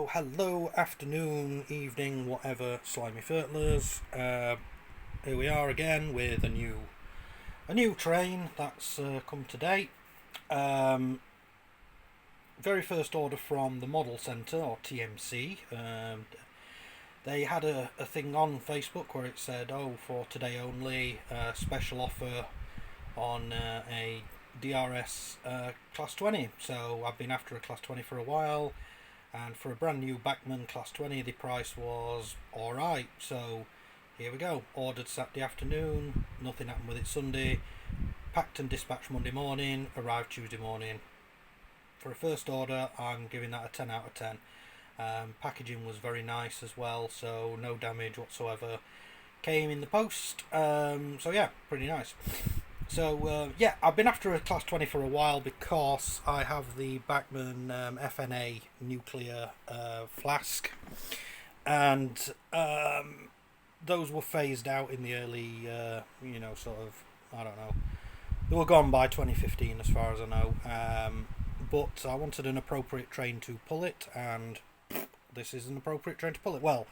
So hello, afternoon, evening, whatever, slimy furtlers. Here we are again with a new train that's come today. Very first order from the Model Centre, or TMC. They had a thing on Facebook where it said, "Oh, for today only, special offer on a DRS Class 20." So I've been after a Class 20 for a while. And for a brand new Bachmann Class 20, the price was alright. So here we go. Ordered Saturday afternoon, nothing happened with it Sunday. Packed and dispatched Monday morning, arrived Tuesday morning. For a first order, I'm giving that a 10 out of 10. Packaging was very nice as well, so no damage whatsoever. Came in the post, so yeah, pretty nice. So yeah, I've been after a Class 20 for a while because I have the Bachmann FNA nuclear flask, and those were phased out in the early, sort of, I don't know, they were gone by 2015 as far as I know, but I wanted an appropriate train to pull it, and this is an appropriate train to pull it. Well,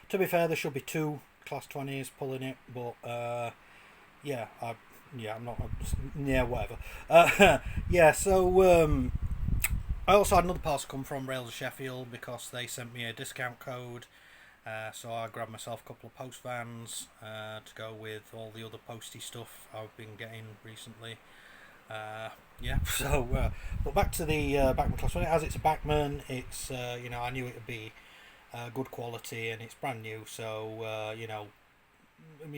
to be fair, there should be two Class 20s pulling it, but I'm not. Yeah, whatever. So I also had another parcel come from Rails of Sheffield because they sent me a discount code. So I grabbed myself a couple of post vans to go with all the other posty stuff I've been getting recently. But back to the Bachmann Class 20. As it's a Bachmann, it's I knew it would be good quality and it's brand new. So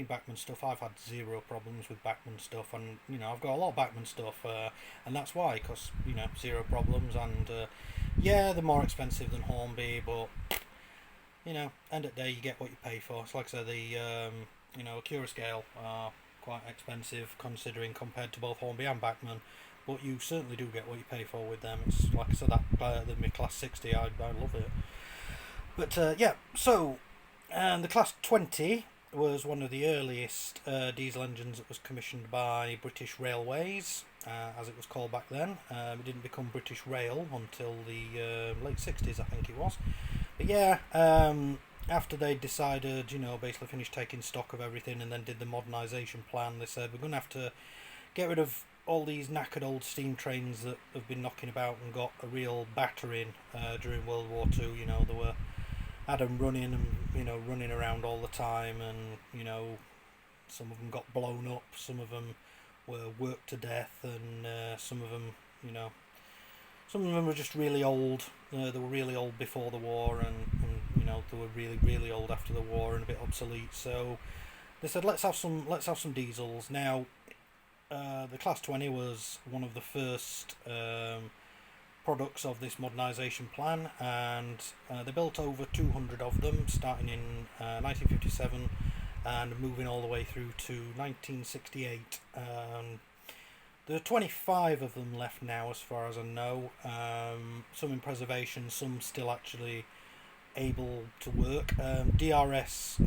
Bachmann stuff, I've had zero problems with Bachmann stuff, and I've got a lot of Bachmann stuff, and that's why, because zero problems, and they're more expensive than Hornby, but end of the day you get what you pay for. It's like I said, the Cura scale are quite expensive considering compared to both Hornby and Bachmann, but you certainly do get what you pay for with them. It's like I said, that my Class 60, I love it. But the Class 20 was one of the earliest diesel engines that was commissioned by British Railways, as it was called back then. It didn't become British Rail until the late 60s, I think it was. But after they decided, basically finished taking stock of everything and then did the modernisation plan, they said, we're going to have to get rid of all these knackered old steam trains that have been knocking about and got a real battering during World War II. There were had them running and running around all the time, and some of them got blown up, some of them were worked to death, and some of them were just really old. They were really old before the war, and they were really, really old after the war and a bit obsolete. So they said, let's have some diesels. Now the Class 20 was one of the first products of this modernisation plan, and they built over 200 of them starting in 1957 and moving all the way through to 1968. There are 25 of them left now as far as I know, some in preservation, some still actually able to work. DRS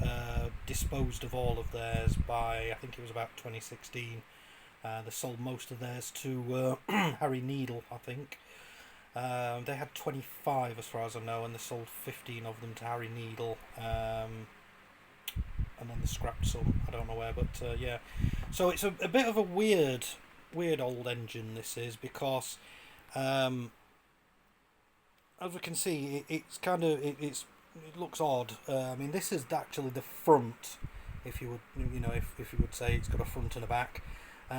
disposed of all of theirs by, I think it was about 2016. They sold most of theirs to Harry Needle, I think. They had 25 as far as I know, and they sold 15 of them to Harry Needle, and then they scrapped some, I don't know where, but so it's a bit of a weird old engine, this is, because as we can see, it looks odd. This is actually the front, if you would say it's got a front and a back.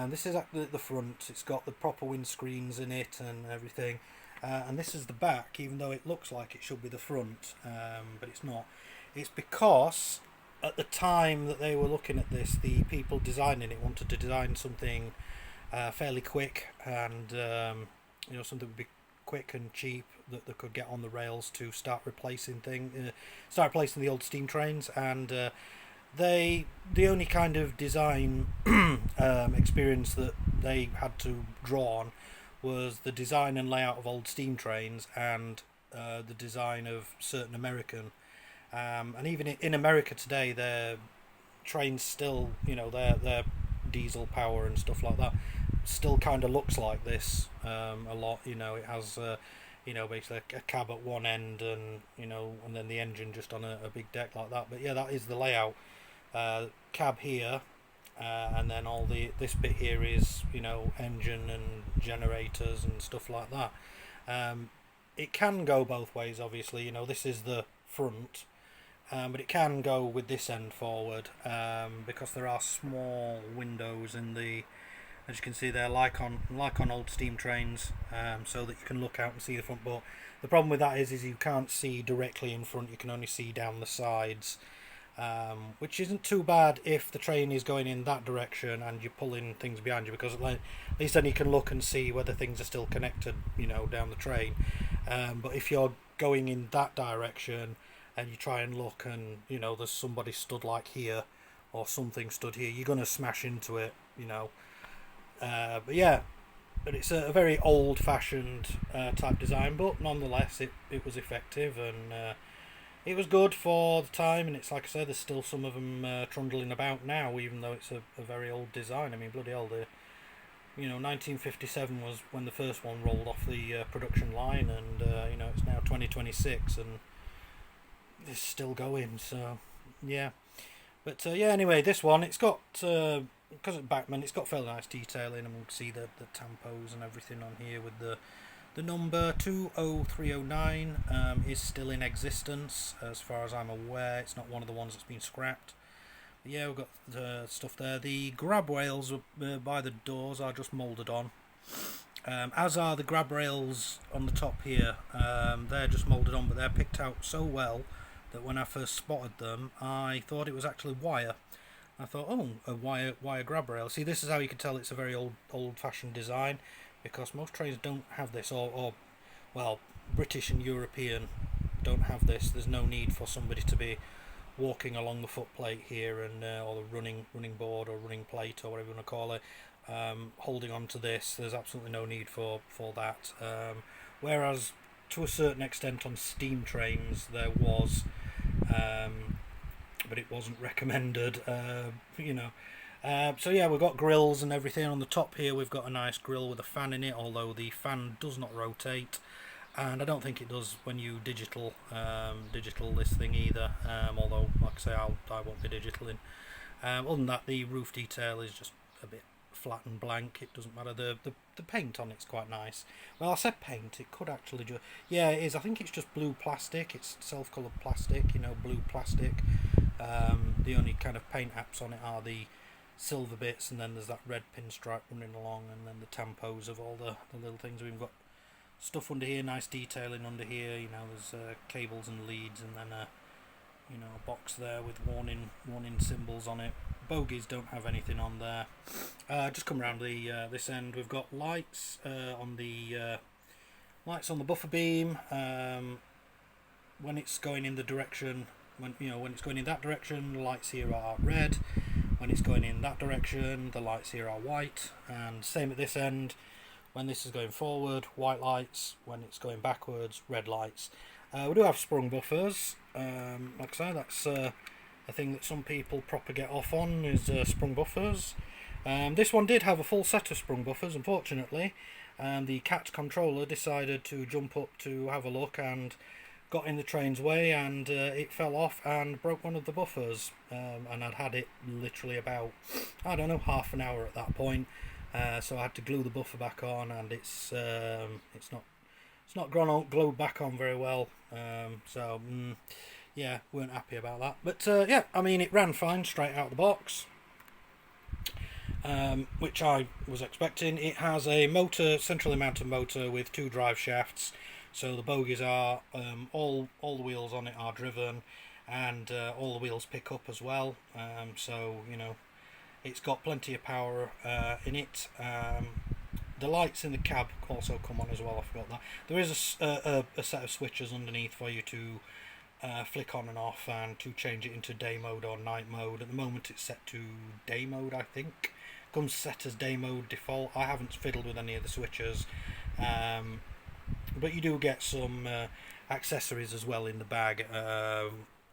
This is at the front. It's got the proper windscreens in it and everything. And this is the back, even though it looks like it should be the front, but it's not. It's because at the time that they were looking at this, the people designing it wanted to design something fairly quick, and something that would be quick and cheap that they could get on the rails to start replacing the old steam trains. And the only kind of design experience that they had to draw on was the design and layout of old steam trains, and the design of certain American, and even in America today, their trains still, their diesel power and stuff like that still kind of looks like this a lot. It has you know, basically a cab at one end, and you know, and then the engine just on a big deck like that. But yeah, that is the layout. Cab here, and then all this bit here is, you know, engine and generators and stuff like that. It can go both ways, obviously. You know, this is the front, but it can go with this end forward, because there are small windows in the, as you can see there, like on old steam trains, so that you can look out and see the front. But the problem with that is you can't see directly in front. You can only see down the sides, which isn't too bad if the train is going in that direction and you're pulling things behind you, because at least then you can look and see whether things are still connected, you know, down the train. But if you're going in that direction and you try and look, and you know there's somebody stood like here or something stood here, you're going to smash into it, you know. But yeah, but it's a very old-fashioned type design, but nonetheless it was effective, and it was good for the time. And it's like I said, there's still some of them trundling about now, even though it's a very old design. I mean, bloody hell, you know, 1957 was when the first one rolled off the production line, and you know, it's now 2026 and it's still going. So yeah, but yeah, anyway, this one, it's got, because it's Bachmann, it's got fairly nice detailing, and we can see the tampos and everything on here with the number 20309 is still in existence as far as I'm aware. It's not one of the ones that's been scrapped. But yeah, we've got the stuff there. The grab rails by the doors are just moulded on, as are the grab rails on the top here. They're just moulded on, but they're picked out so well that when I first spotted them, I thought it was actually wire. I thought, oh, a wire grab rail. See, this is how you can tell it's a very old-fashioned design, because most trains don't have this, or well, British and European don't have this. There's no need for somebody to be walking along the footplate here, and or the running board or running plate or whatever you want to call it, holding on to this. There's absolutely no need for that. Whereas to a certain extent on steam trains there was, but it wasn't recommended, you know. So yeah, we've got grills and everything on the top here. We've got a nice grill with a fan in it, although the fan does not rotate, and I don't think it does when you digital this thing either, although like I say, I won't be digitaling. Other than that, the roof detail is just a bit flat and blank. It doesn't matter. The paint on it's quite nice. Well, I said paint, it could actually just, yeah, it is. I think it's just blue plastic. It's self-coloured plastic, you know, blue plastic. The only kind of paint apps on it are the silver bits, and then there's that red pinstripe running along, and then the tampos of all the little things. We've got stuff under here, nice detailing under here, you know, there's cables and leads, and then you know, a box there with warning symbols on it. Bogies don't have anything on there. Just come around the this end, we've got lights on the buffer beam. When it's going in the direction, when it's going in that direction, the lights here are red. When it's going in that direction, the lights here are white. And same at this end. When this is going forward, white lights. When it's going backwards, red lights. We do have sprung buffers. Like I say, that's a thing that some people proper get off on, is sprung buffers. This one did have a full set of sprung buffers, unfortunately. The CAT controller decided to jump up to have a look and got in the train's way, and it fell off and broke one of the buffers. And I'd had it literally about, I don't know, half an hour at that point. So I had to glue the buffer back on, and it's not glued back on very well. Yeah, weren't happy about that. But yeah, I mean, it ran fine straight out of the box, which I was expecting. It has a motor, centrally mounted motor with 2 drive shafts. So the bogies are, all the wheels on it are driven, and all the wheels pick up as well. So, you know, it's got plenty of power in it. The lights in the cab also come on as well, I forgot that. There is a set of switches underneath for you to flick on and off, and to change it into day mode or night mode. At the moment it's set to day mode, I think. Comes set as day mode default. I haven't fiddled with any of the switches. But you do get some accessories as well in the bag,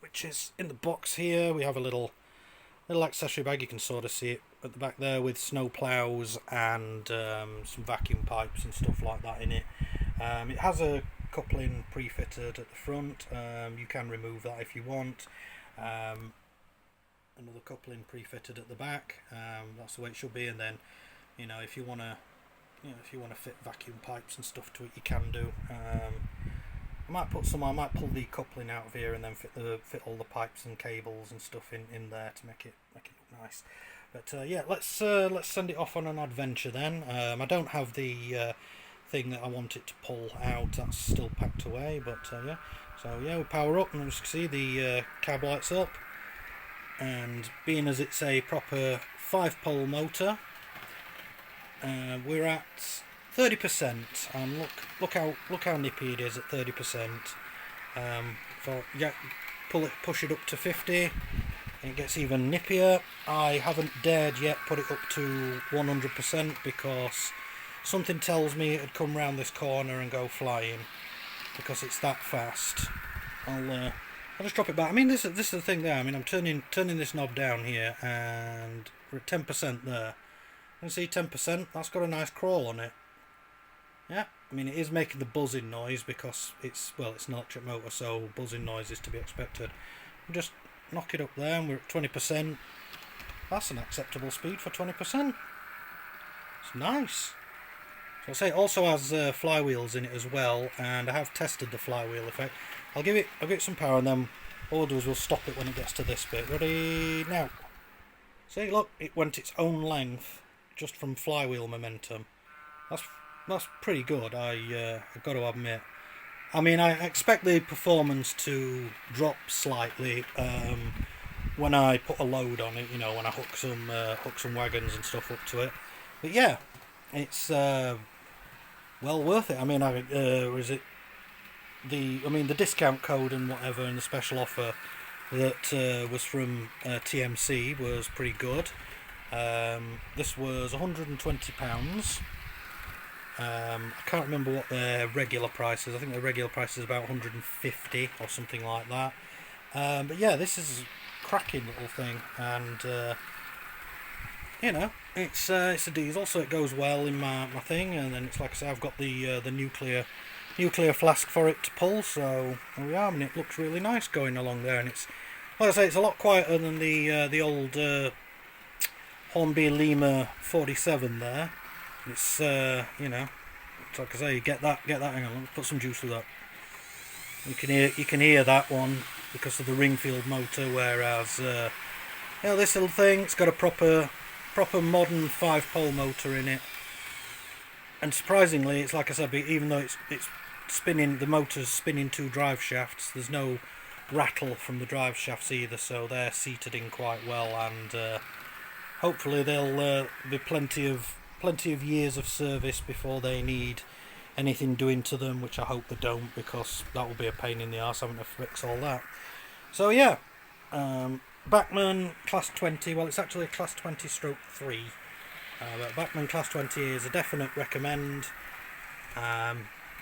which is in the box here. We have a little accessory bag. You can sort of see it at the back there, with snow plows and some vacuum pipes and stuff like that in it. It has a coupling pre-fitted at the front. You can remove that if you want. Another coupling pre-fitted at the back. That's the way it should be. And then, you know, if you want to, fit vacuum pipes and stuff to it, you can do. I might pull the coupling out of here and then fit all the pipes and cables and stuff in there to make it look nice. But yeah, let's send it off on an adventure then. I don't have the thing that I want it to pull out. That's still packed away. But yeah, so yeah, we power up and as you can see the cab lights up. And being as it's a proper 5-pole motor, we're at 30%, and look how nippy it is at 30%. Push it up to 50, and it gets even nippier. I haven't dared yet put it up to 100% because something tells me it'd come round this corner and go flying because it's that fast. I'll just drop it back. I mean, this is the thing there. I mean, I'm turning this knob down here, and we're at 10% there. You can see 10%. That's got a nice crawl on it. Yeah, I mean, it is making the buzzing noise because it's an electric motor, so buzzing noise is to be expected. Just knock it up there, and we're at 20%. That's an acceptable speed for 20%. It's nice. So I'll say it also has flywheels in it as well, and I have tested the flywheel effect. I'll give it some power, and then all we'll do is we'll stop it when it gets to this bit. Ready now? See, look, it went its own length just from flywheel momentum. That's pretty good. I've got to admit. I mean, I expect the performance to drop slightly when I put a load on it. You know, when I hook some wagons and stuff up to it. But yeah, it's well worth it. I mean, the discount code and whatever and the special offer that was from TMC was pretty good. This was £120. I can't remember what their regular price is. I think their regular price is about 150 or something like that. But yeah, this is a cracking little thing, and you know, it's a diesel, so it goes well in my thing. And then it's like I say, I've got the nuclear flask for it to pull, so there we are. I mean, it looks really nice going along there, and it's, like I say, it's a lot quieter than the old Hornby Lima 47 there. It's you know, it's like I say, you get that. Hang on, let's put some juice with that. You can hear that one because of the Ringfield motor, whereas you know, this little thing, it's got a proper modern 5-pole motor in it. And surprisingly, it's like I said, even though it's spinning, the motor's spinning 2 drive shafts, there's no rattle from the drive shafts either, so they're seated in quite well, and hopefully there'll be plenty of years of service before they need anything doing to them, which I hope they don't, because that will be a pain in the arse having to fix all that. So yeah, Bachmann Class 20, well, it's actually a Class 20/3. But Bachmann Class 20 is a definite recommend.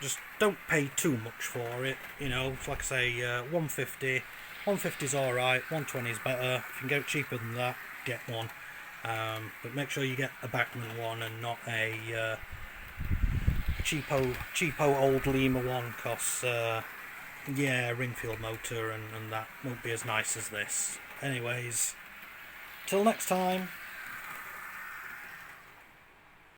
Just don't pay too much for it, you know. Like I say, 150 is alright, 120 is better. If you can get it cheaper than that, get one. But make sure you get a Bachmann one and not a cheapo old Lima one, because yeah, Ringfield motor and that won't be as nice as this. Anyways, till next time.